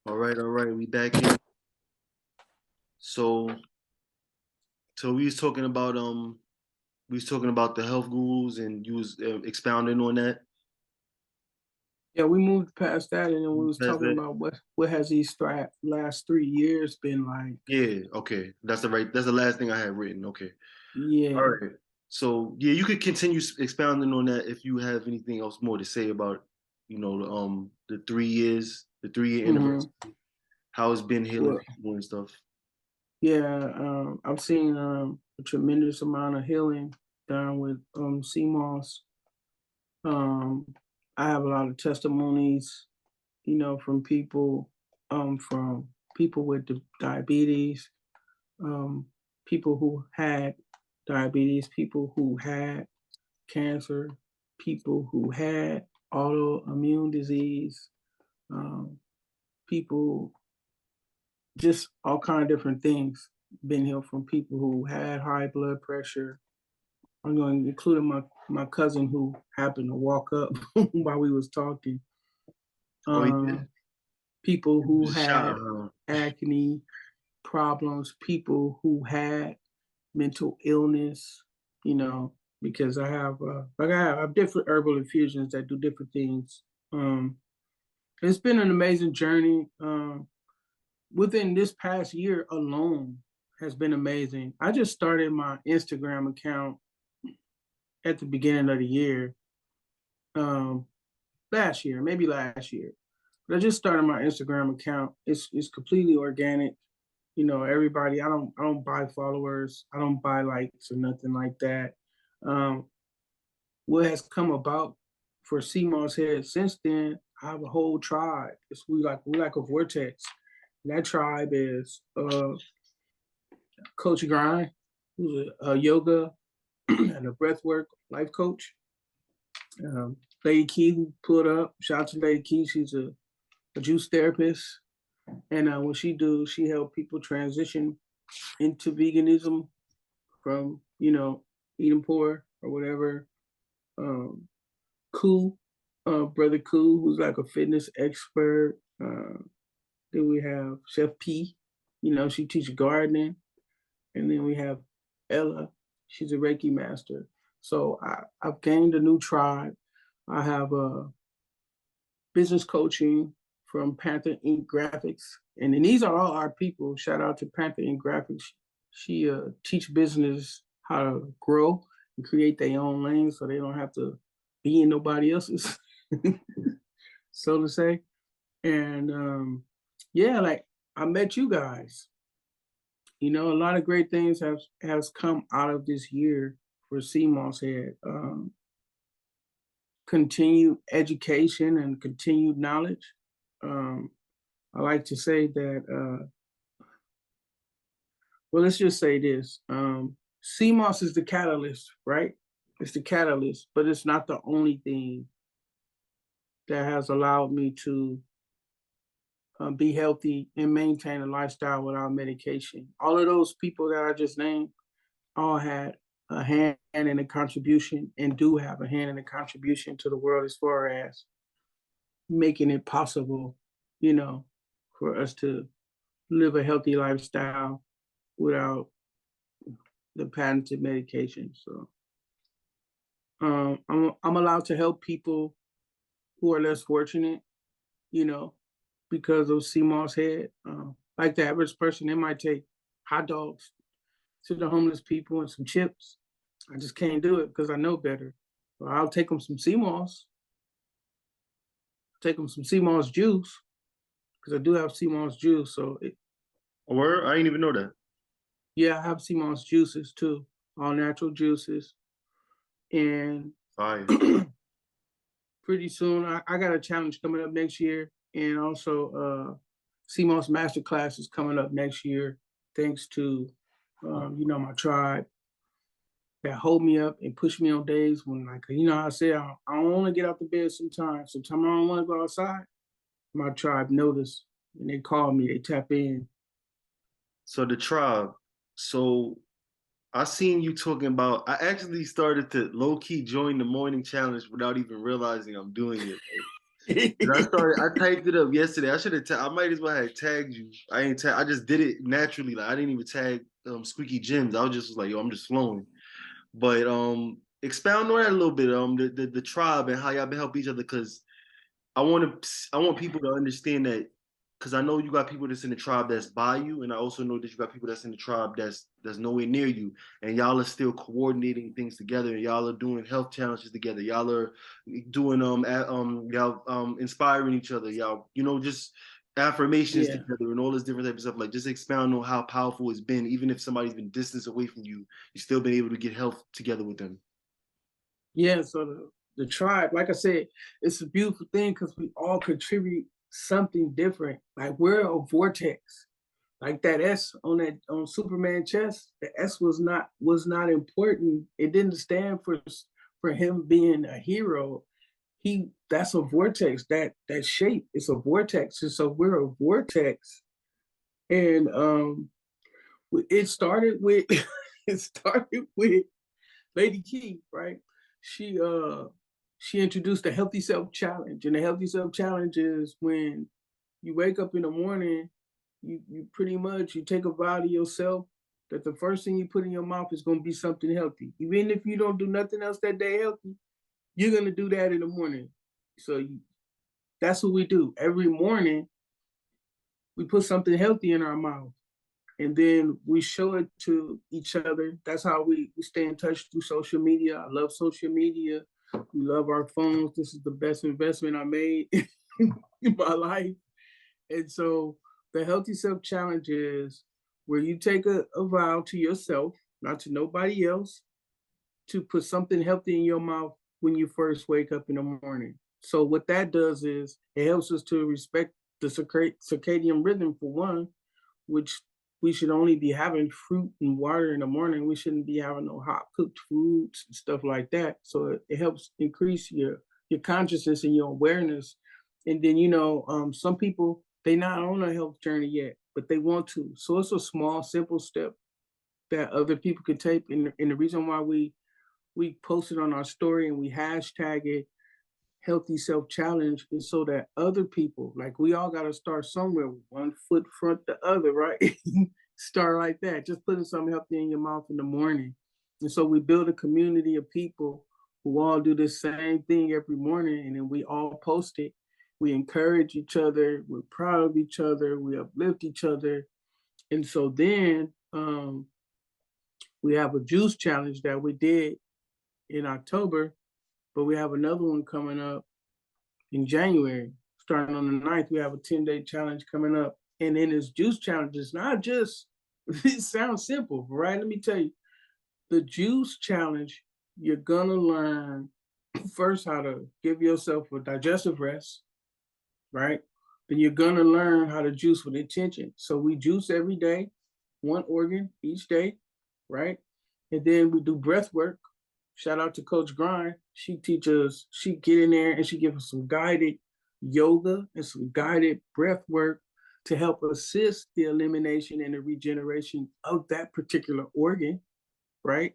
All right, we back in. So, so we was talking about the health gurus, and you was expounding on that. Yeah, we moved past that, and then we was That's talking it. about what has these last 3 years been like. Yeah, okay, That's the last thing I had written. Okay, all Yeah. right. So yeah, you could continue expounding on that if you have anything else more to say about, the 3 years, the 3 year hmm anniversary, how it's been healing Well, people and stuff. yeah, I've seen a tremendous amount of healing done with CMOS. Um, I have a lot of testimonies, from people with diabetes, um, people who had diabetes, people who had cancer, people who had autoimmune disease, um, people, just all kind of different things. Been healed from people who had high blood pressure. I'm going to include my cousin who happened to walk up while we was talking. Oh, he did. Um, People He who was shot. had acne problems, people who had mental illness, because I have different herbal infusions that do different things. It's been an amazing journey. Within this past year alone has been amazing. I just started my Instagram account at the beginning of the year, um, last year, maybe last year. But I just started my Instagram account. It's completely organic. Everybody. I don't buy followers. I don't buy likes or nothing like that. Um, what has come about for CMOSSHead since then, I have a whole tribe. We like a vortex. And that tribe is Coach Grind, who's a yoga and a breathwork life coach. Lady Key, who pulled up. Shout out to Lady Key. She's a juice therapist. And what she help people transition into veganism from, eating poor or whatever. Um, Koo, Brother Koo, who's like a fitness expert. Then we have Chef P, she teaches gardening. And then we have Ella, she's a Reiki master. So I've gained a new tribe. I have business coaching from Panther Ink Graphics. And then these are all our people. Shout out to Panther Ink Graphics. She teach business how to grow and create their own lane so they don't have to be in nobody else's, so to say. And yeah, like I met you guys. A lot of great things has come out of this year for CMOSSHead. Continued education and continued knowledge. Um, I like to say that, well, let's just say this. CMOS is the catalyst, right? It's the catalyst, but it's not the only thing that has allowed me to be healthy and maintain a lifestyle without medication. All of those people that I just named all had a hand in a contribution and do have a hand in a contribution to the world as far as making it possible, you know, for us to live a healthy lifestyle without the patented medication. So I'm allowed to help people who are less fortunate, you know, because of CMOSSHead. Like the average person, they might take hot dogs to the homeless people and some chips. I just can't do it because I know better. But I'll take them some CMOS, take them some CMOS juice because I do have CMOS juice. Where? I didn't even know that. Yeah, I have CMOS juices too, all natural juices. And Fire. pretty soon, I got a challenge coming up next year, and also CMOS Masterclass is coming up next year, thanks to my tribe that hold me up and push me on days when, like, I say I don't want to get out the bed sometimes. Sometimes I don't want to go outside. My tribe notice and they call me, they tap in. So the tribe. So I seen you talking about. I actually started to low key join the morning challenge without even realizing I'm doing it. And I typed it up yesterday. I should have. I might as well have tagged you. I ain't. I just did it naturally. Like I didn't even tag Squeaky Gems. I was just like, yo, I'm just flowing. But expound on that a little bit. The tribe and how y'all been help each other. Cause I want people to understand that. Cause I know you got people that's in the tribe that's by you, and I also know that you got people that's in the tribe that's nowhere near you, and y'all are still coordinating things together, and y'all are doing health challenges together. Y'all are doing y'all inspiring each other. Y'all, you know, just affirmations Yeah. together and all this different type of stuff. Like just expound on how powerful it's been, even if somebody's been distance away from you, you still been able to get health together with them. Yeah, so the tribe, like I said, it's a beautiful thing because we all contribute something different. Like we're a vortex. Like that S on Superman chest, the S was not important. It didn't stand for him being a hero. That's a vortex. That shape is a vortex. And so we're a vortex. And it started with it started with Lady Key, right? She she introduced the Healthy Self Challenge. And the Healthy Self Challenge is when you wake up in the morning, you pretty much you take a vow to yourself that the first thing you put in your mouth is gonna be something healthy. Even if you don't do nothing else that day healthy, you're gonna do that in the morning. So that's what we do. Every morning we put something healthy in our mouth and then we show it to each other. That's how we stay in touch through social media. I love social media. We love our phones. This is the best investment I made in my life. And so the Healthy Self Challenge is where you take a vow to yourself, not to nobody else, to put something healthy in your mouth when you first wake up in the morning. So what that does is it helps us to respect the circadian rhythm for one, which we should only be having fruit and water in the morning. We shouldn't be having no hot cooked foods and stuff like that. So it helps increase your consciousness and your awareness. And then, some people, they not on a health journey yet, but they want to. So it's a small, simple step that other people can take. And the reason why we post it on our story and we hashtag it Healthy Self Challenge is so that other people, like we all got to start somewhere, one foot front the other, right? Start like that, just putting something healthy in your mouth in the morning. And so we build a community of people who all do the same thing every morning, and then we all post it. We encourage each other, we're proud of each other, we uplift each other. And so then we have a juice challenge that we did in October, but we have another one coming up in January. Starting on the 9th, we have a 10-day challenge coming up. And in this juice challenge, it's not just, it sounds simple, right? Let me tell you, the juice challenge, you're gonna learn first how to give yourself a digestive rest, right? Then you're gonna learn how to juice with intention. So we juice every day, one organ each day, right? And then we do breath work. Shout out to Coach Grind. She teaches, she get in there and she gives us some guided yoga and some guided breath work to help assist the elimination and the regeneration of that particular organ, right?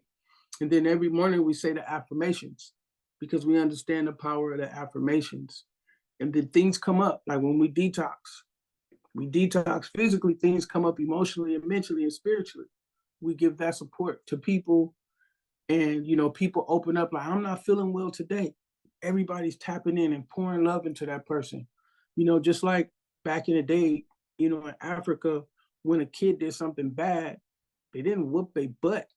And then every morning we say the affirmations because we understand the power of the affirmations. And then things come up, like when we detox physically, things come up emotionally and mentally and spiritually. We give that support to people, and people open up like, I'm not feeling well today. Everybody's tapping in and pouring love into that person. Just like back in the day, in Africa, when a kid did something bad, they didn't whoop their butt.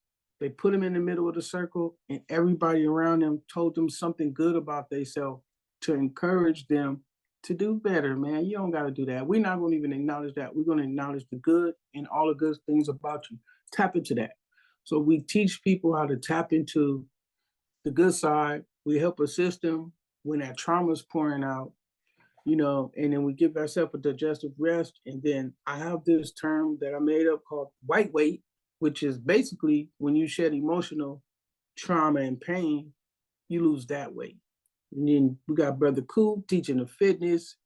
They put them in the middle of the circle and everybody around them told them something good about themselves to encourage them to do better, man. You don't got to do that. We're not going to even acknowledge that. We're going to acknowledge the good and all the good things about you. Tap into that. So we teach people how to tap into the good side. We help assist them when that trauma is pouring out, and then we give ourselves a digestive rest. And then I have this term that I made up called white weight, which is basically when you shed emotional trauma and pain, you lose that weight. And then we got Brother Cool teaching the fitness,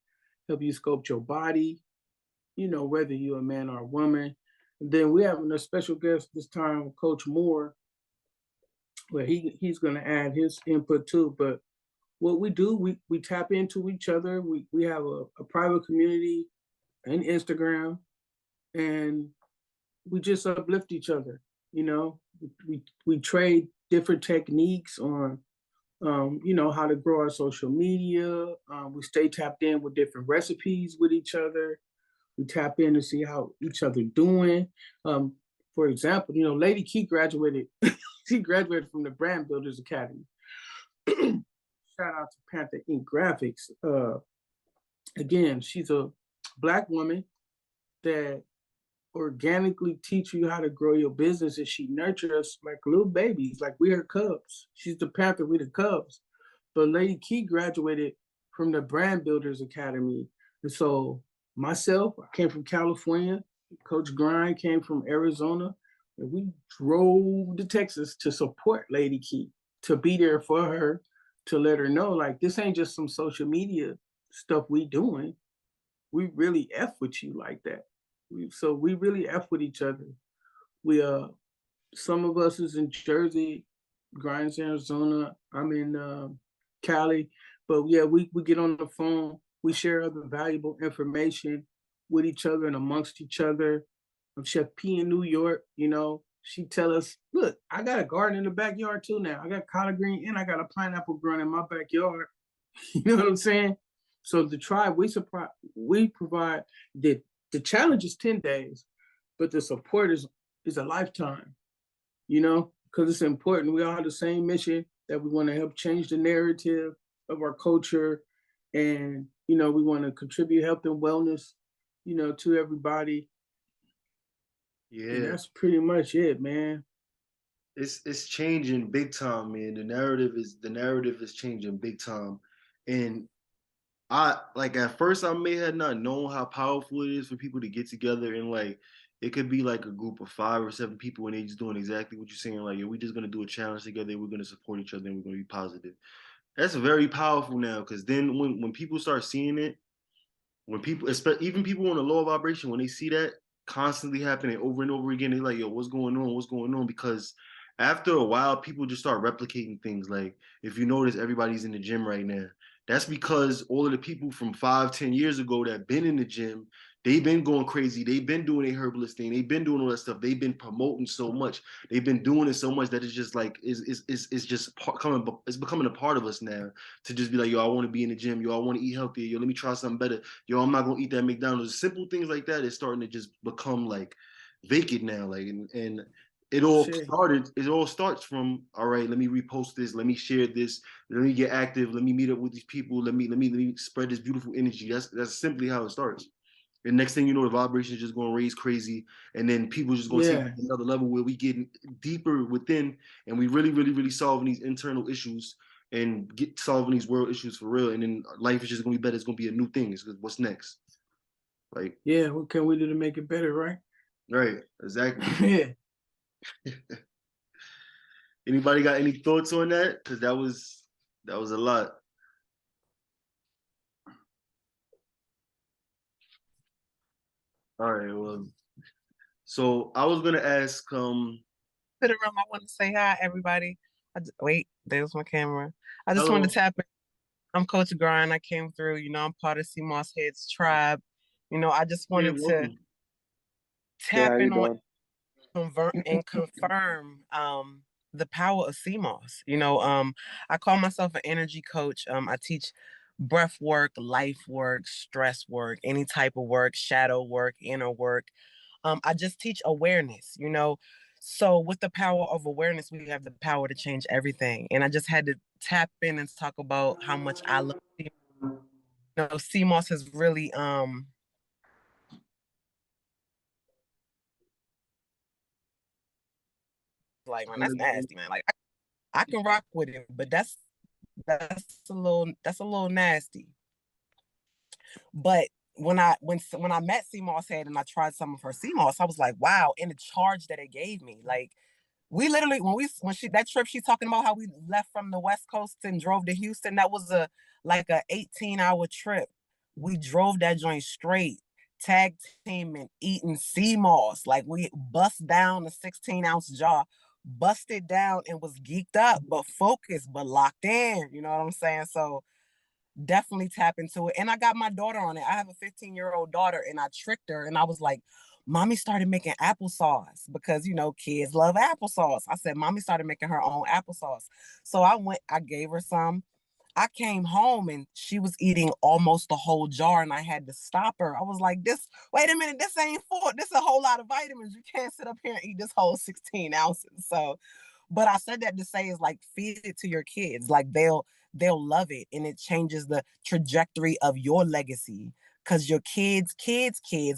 help you sculpt your body, whether you're a man or a woman. And then we have a special guest this time, Coach Moore, where he's going to add his input too. But what we do, we tap into each other. We have a private community and Instagram, and we just uplift each other. You know, we trade different techniques on, you know, how to grow our social media. We stay tapped in with different recipes with each other. We tap in to see how each other doing. For example, you know, Lady Key graduated. She graduated from the Brand Builders Academy. Shout out to Panther Ink Graphics. Again, she's a Black woman that organically teach you how to grow your business, and she nurtured us like little babies, like we are cubs. She's the Panther, we the cubs. But Lady Key graduated from the Brand Builders Academy. And so myself, I came from California. Coach Grind came from Arizona. And we drove to Texas to support Lady Key, to be there for her, to let her know, like, this ain't just some social media stuff we doing. We really F with you like that. So we really F with each other. We some of us is in Jersey, Grimes, Arizona. I'm in Cali. But yeah, we get on the phone, we share other valuable information with each other and amongst each other. Chef P in New York, you know, she tell us, look, I got a garden in the backyard too now. I got collard green and I got a pineapple growing in my backyard. You know what I'm saying? So the tribe, we provide the challenge is 10 days, but the support is a lifetime, you know, because it's important. We all have the same mission, that we want to help change the narrative of our culture. And, you know, we want to contribute health and wellness, you know, to everybody. Yeah. And that's pretty much it, man. It's changing big time, man. The narrative is changing big time. And I like at first I may have not known how powerful it is for people to get together and like it could be like a group of 5 or 7 people and they just doing exactly what you're saying. Like, yeah, we just gonna do a challenge together, we're gonna support each other and we're gonna be positive. That's very powerful now because then when people start seeing it, when people, especially even people on a lower vibration, when they see that constantly happening over and over again, they're like, yo, what's going on? What's going on? Because after a while, people just start replicating things. Like, if you notice, everybody's in the gym right now. That's because all of the people from 5, 10 years ago that been in the gym, they've been going crazy. They've been doing a herbalist thing. They've been doing all that stuff. They've been promoting so much. They've been doing it so much that it's just like it's just coming. It's becoming a part of us now to just be like, yo, I want to be in the gym. Yo, I want to eat healthier. Yo, let me try something better. Yo, I'm not gonna eat that McDonald's. Simple things like that is starting to just become like vacant now. Like and it all started. It all starts from, all right, let me repost this. Let me share this. Let me get active. Let me meet up with these people. Let me spread this beautiful energy. That's simply how it starts. And next thing you know, the vibration is just going to raise crazy, and then people just going to take another level where we get deeper within, and we really solving these internal issues and get solving these world issues for real. And then life is just going to be better. It's going to be a new thing. It's what's next. Like, yeah, what can we do to make it better, right? Right, exactly. Yeah. Anybody got any thoughts on that? Because that was a lot. All right, well, so I was gonna ask. To the room, I want to say hi, everybody. Wait, there's my camera. I just want to tap in. I'm Coach Grind. I came through. You know, I'm part of SeamossHead's tribe. You know, I just wanted to tap in on and confirm the power of CMOS. You know, I call myself an energy coach. I teach breath work, life work, stress work, any type of work, shadow work, inner work. I just teach awareness, you know. So with the power of awareness, we have the power to change everything. And I just had to tap in and talk about how much I love, you know, CMOS has really like, man, that's nasty, man. Like I can rock with it, but that's a little nasty. But when I met SeamossHead and I tried some of her CMOS, I was like, wow, and the charge that it gave me. Like, we literally, that trip she's talking about, how we left from the West Coast and drove to Houston, that was a 18-hour trip. We drove that joint straight, tag teaming, eating CMOS. Like, we bust down a 16-ounce jar busted down and was geeked up, but focused, but locked in. You know what I'm saying? So definitely tap into it. And I got my daughter on it. I have a 15-year-old daughter, and I tricked her, and I was like, Mommy started making applesauce because, you know, kids love applesauce. I said, Mommy started making her own applesauce. So I gave her some. I came home and she was eating almost the whole jar, and I had to stop her. I was like, wait a minute, this ain't full. This is a whole lot of vitamins. You can't sit up here and eat this whole 16 ounces. So, but I said that to say is like, feed it to your kids. Like they'll love it, and it changes the trajectory of your legacy. Cause your kids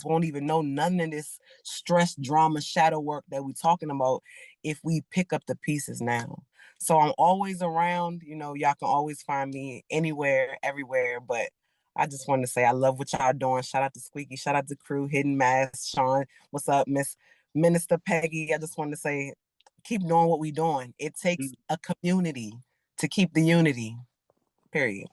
won't even know none of this stress, drama, shadow work that we're talking about if we pick up the pieces now. So I'm always around, you know, y'all can always find me anywhere, everywhere. But I just want to say I love what y'all doing. Shout out to Squeaky, shout out to Crew, Hidden Mask, Sean. What's up, Miss Minister Peggy? I just want to say keep doing what we doing. It takes a community to keep the unity. Period.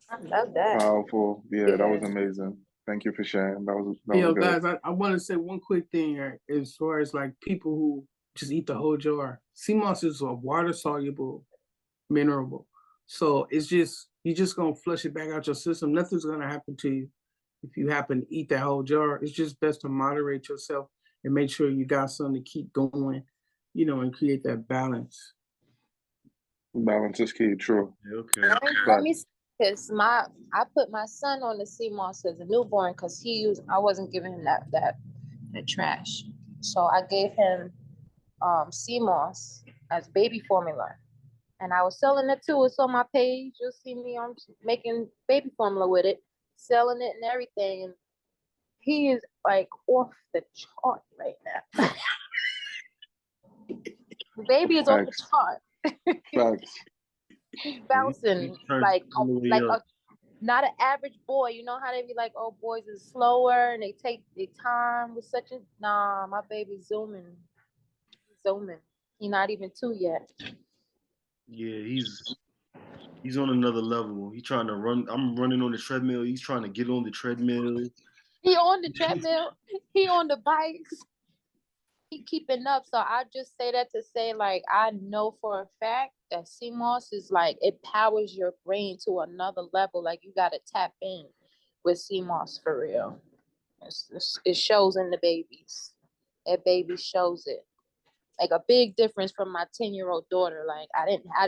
I love that. Powerful. Yeah, that was amazing. Thank you for sharing. That was good. Guys, I want to say one quick thing as far as like people who just eat the whole jar. Seamoss is a water soluble mineral, so it's just you're just gonna flush it back out your system. Nothing's gonna happen to you if you happen to eat that whole jar. It's just best to moderate yourself and make sure you got something to keep going, you know, and create that balance. Balance is key. True. Okay. Let me, because I put my son on the CMOS as a newborn because I wasn't giving him that trash, so I gave him CMOS as baby formula, and I was selling it too. It's on my page. You'll see me. I'm making baby formula with it, selling it and everything, and he is like off the chart right now. Baby is off the chart. Facts. Bouncing like not an average boy. You know how they be like, oh, boys is slower and they take their time with such a my baby's zooming. He's not even 2 yet. Yeah, he's on another level. He's trying to run. I'm running on the treadmill. He's trying to get on the treadmill. He on the treadmill. He on the bikes. He keeping up. So I just say that to say, like, I know for a fact that CMOS is like, it powers your brain to another level. Like, you got to tap in with CMOS for real. It shows in the babies. That baby shows it. Like a big difference from my 10-year-old daughter. Like I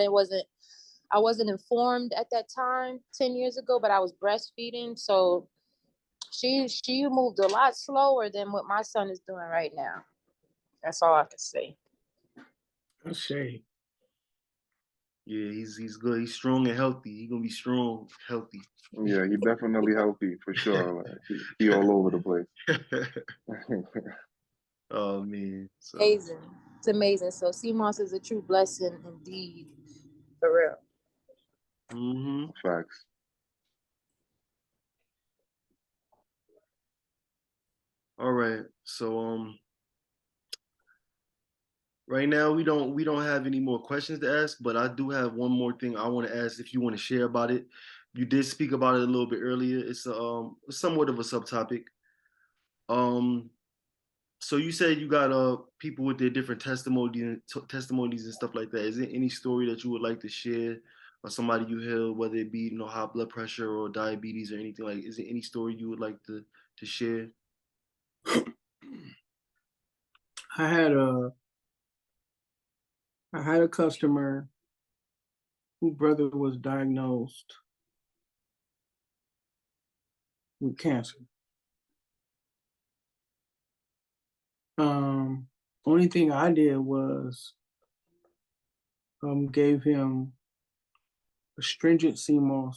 wasn't informed at that time 10 years ago, but I was breastfeeding. So she moved a lot slower than what my son is doing right now. That's all I can say. That's shade. Yeah, he's good. He's strong and healthy. He's gonna be strong, healthy. Yeah, he's definitely healthy for sure. Like, he all over the place. Oh man, so. Amazing. It's amazing. So CMOS is a true blessing indeed, for real. Mm-hmm. Facts. All right. So right now we don't have any more questions to ask, but I do have one more thing I want to ask if you want to share about it. You did speak about it a little bit earlier. It's somewhat of a subtopic. So you said you got people with their different testimonies and stuff like that. Is there any story that you would like to share, or somebody you heard, whether it be high blood pressure or diabetes or anything like? Is there any story you would like to share? I had a customer whose brother was diagnosed with cancer. Only thing I did was gave him astringent CMOS,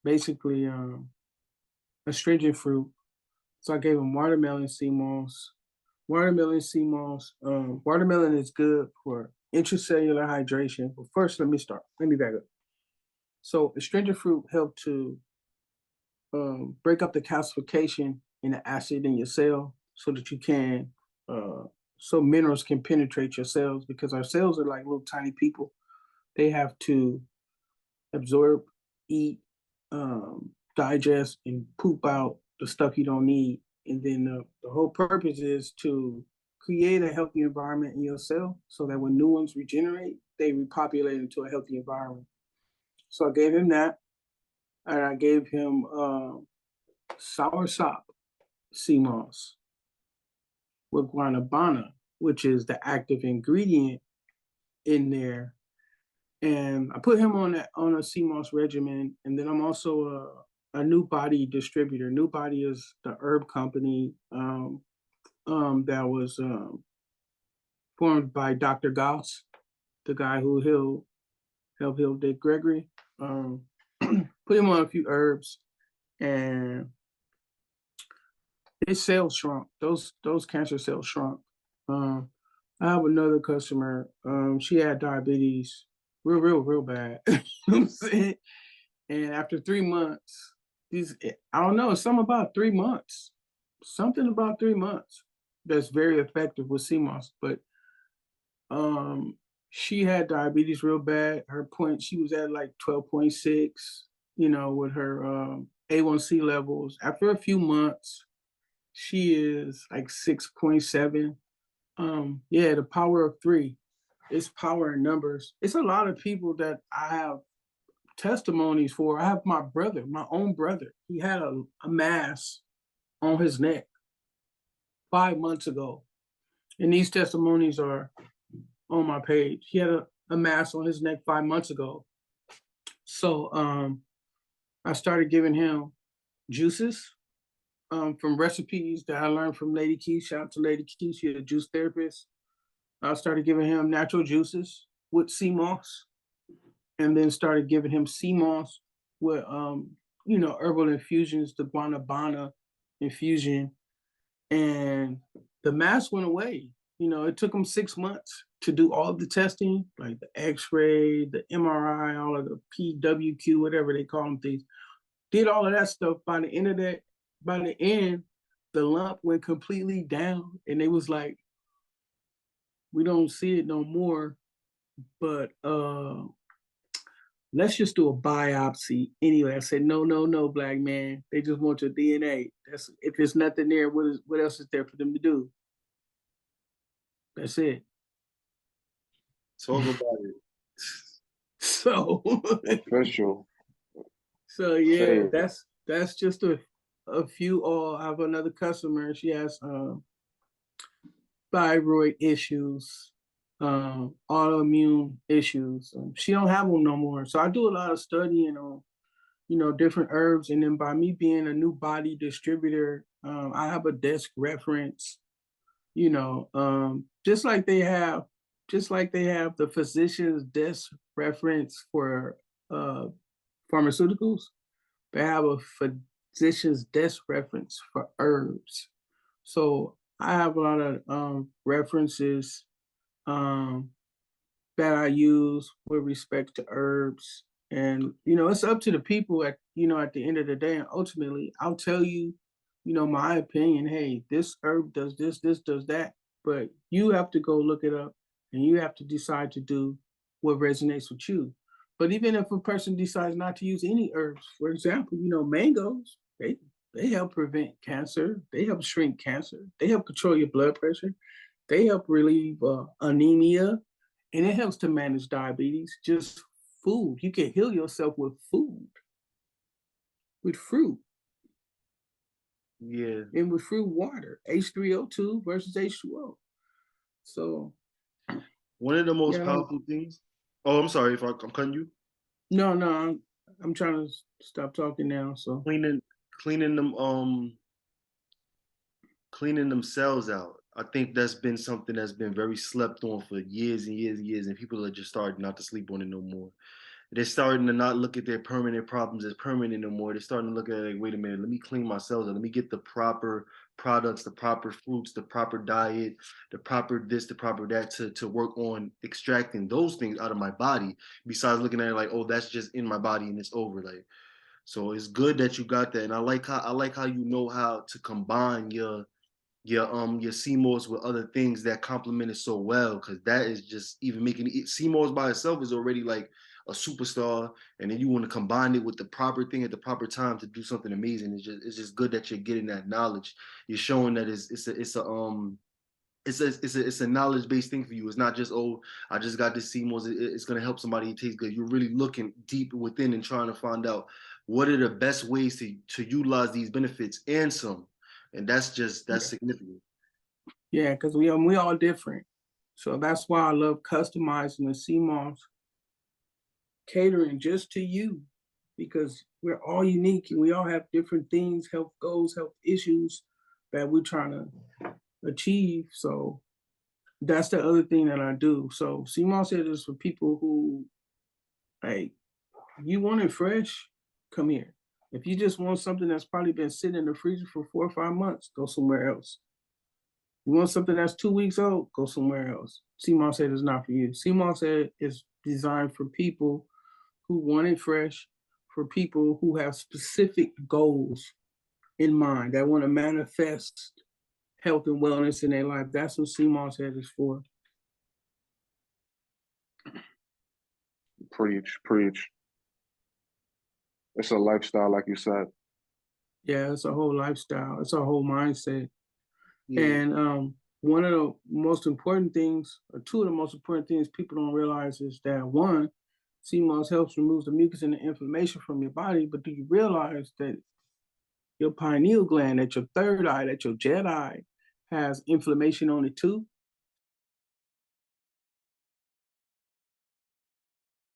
basically astringent fruit. So I gave him watermelon CMOS. Watermelon CMOS. Watermelon is good for intracellular hydration. But first, let me back up. So astringent fruit help to break up the calcification in the acid in your cell so that you can so minerals can penetrate your cells, because our cells are like little tiny people. They have to absorb, eat, digest, and poop out the stuff you don't need. And then the whole purpose is to create a healthy environment in your cell so that when new ones regenerate, they repopulate into a healthy environment. So I gave him that, and I gave him soursop sea moss with guanabana, which is the active ingredient in there. And I put him on a sea moss regimen. And then I'm also a New Body distributor. New Body is the herb company that was formed by Dr. Gauss, the guy who helped heal Dick Gregory. Put him on a few herbs, and his cells shrunk. Those cancer cells shrunk. I have another customer. She had diabetes, real bad. You know what I'm saying? And after 3 months, I don't know, something about 3 months. Something about 3 months that's very effective with CMOS. But she had diabetes real bad. Her point, she was at like 12.6, you know, with her A1C levels. After a few months, she is like 6.7. Yeah, the power of 3. It's power in numbers. It's a lot of people that I have testimonies for. I have my brother, my own brother. He had a mass on his neck 5 months ago. And these testimonies are on my page. He had a mass on his neck 5 months ago. So I started giving him juices from recipes that I learned from Lady Keith. Shout out to Lady Keith. She's a juice therapist. I started giving him natural juices with sea moss, and then started giving him sea moss with you know, herbal infusions, the guanabana infusion, and the mass went away. You know, it took him 6 months to do all of the testing, like the X-ray, the MRI, all of the PWQ, whatever they call them things. Did all of that stuff. By the end, the lump went completely down, and they was like, we don't see it no more, but let's just do a biopsy anyway. I said, no, black man. They just want your DNA. That's, if there's nothing there, what else is there for them to do? That's it. Talk about it. So Official. So yeah, that's just a few. I have another customer. She has thyroid issues, autoimmune issues. She don't have them no more. So I do a lot of studying on, you know, different herbs. And then by me being a New Body distributor, I have a desk reference, you know, just like they have the physician's desk reference for pharmaceuticals. They have a physician's desk reference for herbs. So I have a lot of references that I use with respect to herbs. And, you know, it's up to the people at the end of the day. And ultimately, I'll tell you, you know, my opinion. Hey, this herb does this does that. But you have to go look it up, and you have to decide to do what resonates with you. But even if a person decides not to use any herbs, for example, you know, mangoes, they help prevent cancer. They help shrink cancer. They help control your blood pressure. They help relieve anemia, and it helps to manage diabetes. Just food. You can heal yourself with food, with fruit. Yeah. And with fruit water, H3O2 versus H2O. So one of the most powerful things. Oh, I'm sorry if I'm cutting you. No, I'm trying to stop talking now. So cleaning them cells out. I think that's been something that's been very slept on for years and years and years, and people are just starting not to sleep on it no more. They're starting to not look at their permanent problems as permanent no more. They're starting to look at it like, wait a minute, let me clean my cells out. Let me get the proper products, the proper fruits, the proper diet, the proper this, the proper that to work on extracting those things out of my body. Besides looking at it like, oh, that's just in my body and it's over. Like, so it's good that you got that. And I like how you know how to combine your CMOS with other things that complement it so well, because that is just even making it. CMOS by itself is already like a superstar, and then you want to combine it with the proper thing at the proper time to do something amazing. It's just good that you're getting that knowledge. You're showing that it's it's a knowledge-based thing for you. It's not just, oh, I just got this CMOS, it's gonna help somebody, it tastes good. You're really looking deep within and trying to find out what are the best ways to utilize these benefits and some. And that's significant. Yeah, because we all different. So that's why I love customizing the CMOS, catering just to you, because we're all unique and we all have different things, health goals, health issues that we're trying to achieve. So that's the other thing that I do. So SeamossHead is for people who, hey, you want it fresh, come here. If you just want something that's probably been sitting in the freezer for 4 or 5 months, go somewhere else. You want something that's 2 weeks old, go somewhere else. SeamossHead is not for you. SeamossHead is designed for people who want it fresh, for people who have specific goals in mind, that want to manifest health and wellness in their life. That's what SeamossHead is for. Preach, preach. It's a lifestyle, like you said. Yeah, it's a whole lifestyle. It's a whole mindset. Yeah. And one of the most important things, or two of the most important things people don't realize is that, one, CMOS helps remove the mucus and the inflammation from your body, but do you realize that your pineal gland, that your third eye, that your jet eye has inflammation on it too?